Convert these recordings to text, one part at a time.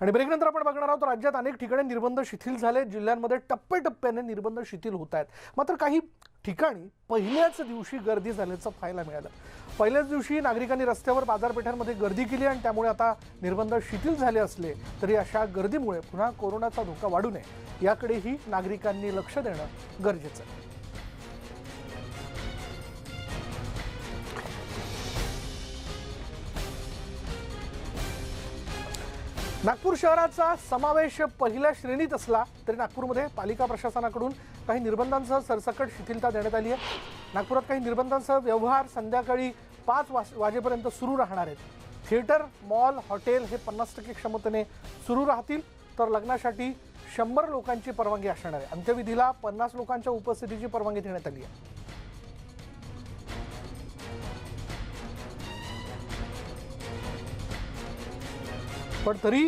आणि ब्रेकनंतर आपण बघणार आहोत राज्यात अनेक ठिकाणी निर्बंध शिथिल झाले, जिल्ह्यांमध्ये टप्प्याटप्प्याने निर्बंध शिथिल होत आहेत। मात्र काही ठिकाणी पहिल्याच दिवशी गर्दी झाल्याचं पाहायला मिळालं। पहिल्याच दिवशी नागरिकांनी रस्त्यावर बाजारपेठांमध्ये गर्दी केली आणि त्यामुळे आता निर्बंध शिथिल झाले असले तरी अशा गर्दीमुळे पुन्हा कोरोनाचा धोका वाढू नये याकडेही नागरिकांनी लक्ष देणं गरजेचं आहे। नागपूर शहराचा समावेश पहिल्या श्रेणीत असला तरी नागपूरमध्ये पालिका प्रशासनाकडून काही निर्बंधांसह सरसकट शिथिलता देण्यात आली आहे। नागपुरात काही निर्बंधांसह व्यवहार संध्याकाळी 5 वाजेपर्यंत सुरू राहणार आहेत। थिएटर, मॉल, हॉटेल हे 50% क्षमतेने सुरू राहतील, तर लग्नासाठी 100 लोकांची परवानगी असणार आहे। अंत्यविधीला 50 लोकांच्या उपस्थितीची परवानगी देण्यात आली आहे। पण तरी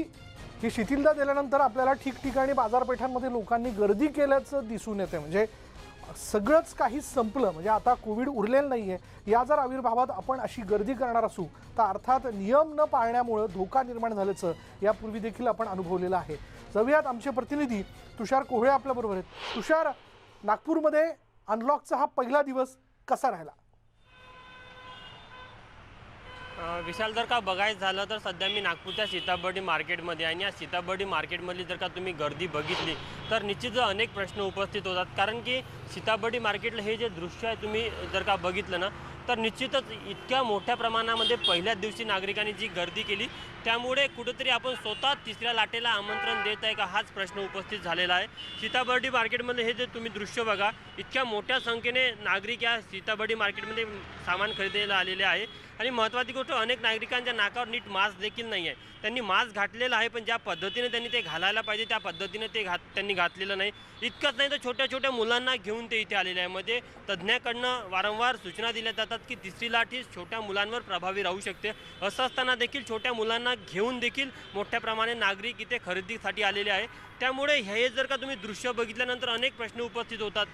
ही शिथिलता दिल्यानंतर आपल्याला ठिकठिकाणी बाजारपेठांमध्ये लोकांनी गर्दी केल्याचं दिसून येते। म्हणजे सगळंच काही संपलं, म्हणजे आता कोविड उरलेलं नाहीये। या जर आविर्भावात आपण अशी गर्दी करणार असू तर अर्थात नियम न पाळण्यामुळे धोका निर्माण झाल्याचं यापूर्वी देखील आपण अनुभवलेलं आहे। जाऊयात आमचे प्रतिनिधी तुषार कोहळे आपल्याबरोबर आहेत। तुषार, नागपूरमध्ये अनलॉकचा हा पहिला दिवस कसा राहिला? विशाल, जर का बघायचं झालं तर सध्या मी नागपूरच्या सीताबर्डी मार्केटमध्ये आहे आणि या सीताबर्डी मार्केटमधली जर का तुम्ही गर्दी बघितली तर निश्चितच अनेक प्रश्न उपस्थित होतात। कारण की सीताबर्डी मार्केटला हे जे दृश्य आहे तुम्ही जर का बघितलं ना तर निश्चितच इतक्या मोठ्या प्रमाणामध्ये पहिल्याच दिवशी नागरिकांनी जी गर्दी केली त्यामुळे कुठेतरी आपण स्वतः तिसऱ्या लाटेला आमंत्रण देत आहे का हाच प्रश्न उपस्थित झालेला आहे। सीताबर्डी मार्केटमध्ये हे जे तुम्ही दृश्य बघा, इतक्या मोठ्या संख्येने नागरिक या सीताबर्डी मार्केटमध्ये सामान खरेदीला आलेले आहे आणि महत्त्वाची गोष्ट अनेक नागरिकांच्या नाकावर नीट मास्क देखील नाही आहे। त्यांनी मास्क घातलेला आहे पण ज्या पद्धतीने त्यांनी ते घालायला पाहिजे त्या पद्धतीने त्यांनी घातलेलं नाही। इतकंच नाही तर छोट्या छोट्या मुलांना घेऊन ते इथे आलेले आहे। म्हणजे तज्ज्ञाकडनं वारंवार सूचना दिल्या जातात की तिसरी लाट ही छोट्या मुलांवर प्रभावी राहू शकते। असं असताना देखील छोट्या मुलांना घेऊन देखील मोठ्या प्रमाणात नागरिक इथे खरेदीसाठी आलेले आहे। त्यामुळे हे जर का तुम्ही दृश्य बघितल्यानंतर अनेक प्रश्न उपस्थित होतात।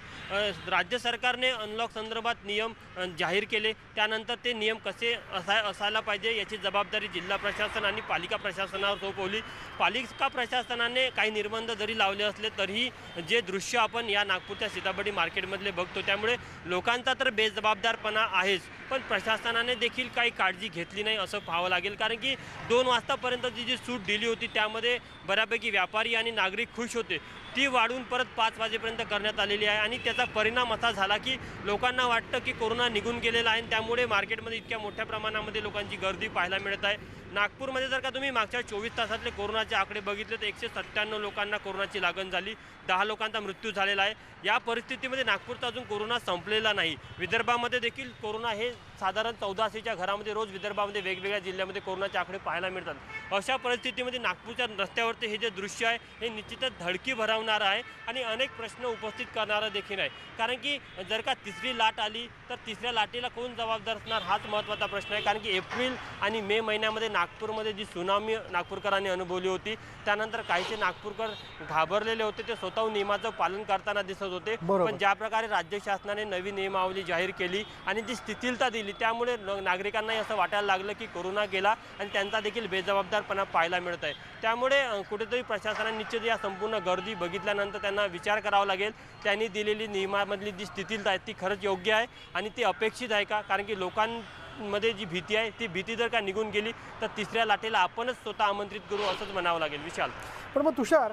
राज्य सरकारने अनलॉक संदर्भात नियम जाहीर केले, त्यानंतर ते नियम कसे असायला पाहिजे याची जबाबदारी जिल्हा प्रशासन आणि पालिका प्रशासनावर सोपवली। पालिका प्रशासनाने काही निर्बंध जरी लावले असले तरीही जे दृश्य आपण या नागपूरच्या सीताबर्डी मार्केटमधले बघतो त्यामुळे लोकांचा तर बेजबाबदारपणा आहेच, पण प्रशासनाने देखील काही काळजी घेतली नाही असं पाहावं लागेल। कारण की 2 वाजतापर्यंतची जी सूट दिली होती त्यामध्ये बऱ्यापैकी व्यापारी आणि नागरिक खुश होते, ती वाढून परत 5 वाजेपर्यंत करण्यात आलेली आहे आणि त्याचा परिणाम असा झाला की लोकांना वाटतं की कोरोना निघून गेलेला आहे आणि त्यामुळे मार्केटमध्ये इतक्या मोठ्या प्रमाणामध्ये लोकांची गर्दी पाहायला मिळत आहे। नागपूरमध्ये जर का तुम्ही मागच्या 24 तासातले कोरोनाचे आकडे बघितले तर 197 लोकांना कोरोनाची लागण झाली, 10 लोकांचा मृत्यू झालेला आहे। या परिस्थितीमध्ये नागपूरचा अजून कोरोना संपलेला नाही। विदर्भामध्ये देखील कोरोना हे साधारण 1400च्या घरामध्ये रोज विदर्भामध्ये वेगवेगळ्या जिल्ह्यामध्ये कोरोनाचे आकडे पाहायला मिळतात। अशा परिस्थितीमध्ये नागपूरच्या रस्त्यावरती हे जे दृश्य आहे हे निश्चितच धडकी भरवणारं आहे आणि अनेक प्रश्न उपस्थित करणारं देखील आहे। कारण की जर का तिसरी लाट आली तर तिसऱ्या लाटेला कोण जबाबदार असणार हाच महत्त्वाचा प्रश्न आहे। कारण की एप्रिल आणि मे महिन्यामध्ये नागपूरमध्ये जी सुनामी नागपूरकरांनी अनुभवली होती त्यानंतर काहीसे नागपूरकर घाबरलेले होते, ते स्वतःहून नियमाचं पालन करताना दिसत होते। पण ज्या प्रकारे राज्य शासनाने नवी नियमावली जाहीर केली आणि जी शिथिलता दिली त्यामुळे नागरिकांनाही असं वाटायला लागलं की कोरोना गेला आणि त्यांचा देखील बेजबाबदारपणा पाहायला मिळत आहे। त्यामुळे कुठेतरी प्रशासनाने निश्चित या संपूर्ण गर्दी बघितल्यानंतर त्यांना विचार करावा लागेल, त्यांनी दिलेली नियमामधली जी शिथिलता आहे ती खरंच योग्य आहे आणि ती अपेक्षित आहे का? कारण की लोकांमध्ये जी भीती आहे ती भीती जर का निघून गेली तर तिसऱ्या लाटेला आपणच स्वतः आमंत्रित करू असंच म्हणावं लागेल। विशाल, पण मग तुषार,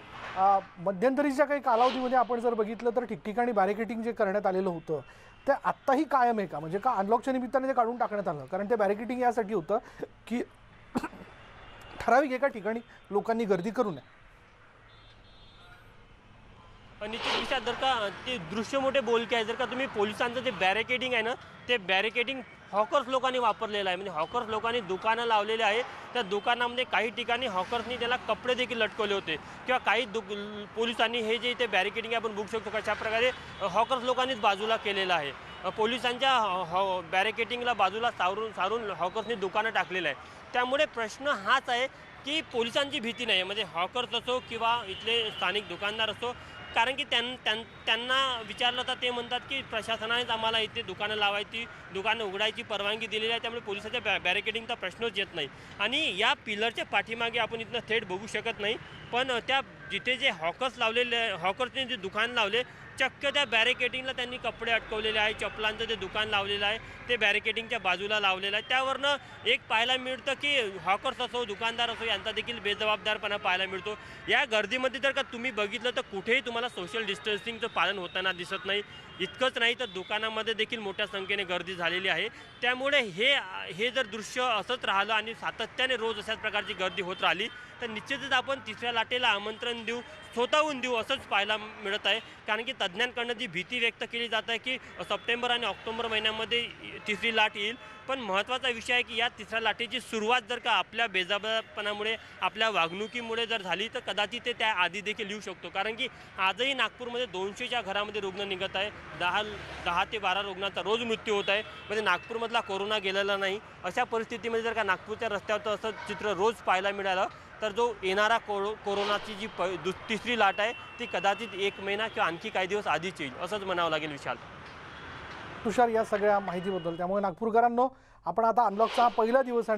मध्यंतरीच्या काही कालावधीमध्ये आपण जर बघितलं तर ठिकठिकाणी बॅरिकेटिंग जे करण्यात आलेलं होतं ते आत्ताही कायम आहे का? म्हणजे का अनलॉकच्या निमित्ताने ते काढून टाकण्यात आलं? कारण ते बॅरिकेटिंग यासाठी होतं की ठराविक एका ठिकाणी लोकांनी गर्दी करू नये। निश्चित विचार, जर का ते दृश्य मोठे बोलके आहे, जर का तुम्ही पोलिसांचं जे बॅरिकेडिंग आहे ना ते बॅरिकेडिंग हॉकर्स लोकांनी वापरलेलं आहे। म्हणजे हॉकर्स लोकांनी दुकानं लावलेले आहे, त्या दुकानामध्ये काही ठिकाणी हॉकर्सनी त्याला कपडे देखील लटकवले होते किंवा काही पोलिसांनी हे जे इथे बॅरिकेडिंग आपण बघू शकतो कशा प्रकारे हॉकर्स लोकांनीच बाजूला केलेलं आहे। पोलिसांच्या बॅरिकेडिंगला बाजूला सारून हॉकर्सनी दुकानं टाकलेलं आहे। त्यामुळे प्रश्न हाच आहे की पोलिसांची भीती नाही, म्हणजे हॉकर्स असो किंवा इथले स्थानिक दुकानदार असो, कारण की त्यांना विचारलं तर ते म्हणतात की प्रशासनानेच आम्हाला इथे दुकानं लावायची, दुकानं उघडायची परवानगी दिलेली आहे, त्यामुळे पोलिसाच्या बॅरिकेडिंगचा प्रश्नच येत नाही. आणि या पिलरच्या पाठीमागे आपण इथनं थेट बघू शकत नाही, पण त्या जिथे जे हॉकर्स लावलेले, हॉकर्सने जे दुकान लावले, चक्क त्या बॅरिकेडिंगला त्यांनी कपडे अटकवलेले आहे. चपलांचं जे दुकान लावलेलं आहे ते बॅरिकेडिंगच्या बाजूला लावलेलं आहे. त्यावरनं एक पाहायला मिळतं की हॉकर्स असो, दुकानदार असो, यांचा देखील बेजबाबदारपणा पाहायला मिळतो. या गर्दीमध्ये जर का तुम्ही बघितलं तर कुठेही तुम्हाला सोशल डिस्टन्सिंगचं पालन होताना दिसत नाही. इतकंच नाही तर दुकानामध्ये देखील मोठ्या संख्येने गर्दी झालेली आहे. त्यामुळे हे जर दृश्य असंच राहिलं आणि सातत्याने रोज अशाच प्रकारची गर्दी होत राहिली तर निश्चितच आपण तिसऱ्या लाटेला आमंत्रण देऊ, स्वतःहून देऊ असंच पाहायला मिळत आहे. कारण की तज्ज्ञांकडनं जी भीती व्यक्त केली जात आहे की सप्टेंबर आणि ऑक्टोबर महिन्यामध्ये तिसरी लाट येईल, पण महत्त्वाचा विषय आहे की या तिसऱ्या लाटेची सुरुवात जर का आपल्या बेजबाबदारपणामुळे, आपल्या वागणुकीमुळे जर झाली तर कदाचित ते त्या आधी देखील येऊ शकतो. कारण की आजही नागपूरमध्ये 200च्या घरामध्ये रुग्ण निघत आहे. 10 ते 12 रुग्णांचा रोज मृत्यू होत आहे. म्हणजे नागपूरमधला कोरोना गेलेला नाही. अशा परिस्थितीमध्ये जर का नागपूरच्या रस्त्यावर असं चित्र रोज पाहायला मिळालं तर जो येणारा कोरोनाची जी तिसरी लाट आहे ती कदाचित 1 महिना किंवा आणखी काही दिवस आधीच येईल असंच म्हणावं लागेल विशाल. तुषार, या सगळ्या माहितीबद्दल. त्यामुळे नागपूरकरांनो, आपण आता अनलॉकचा पहिला दिवस आणि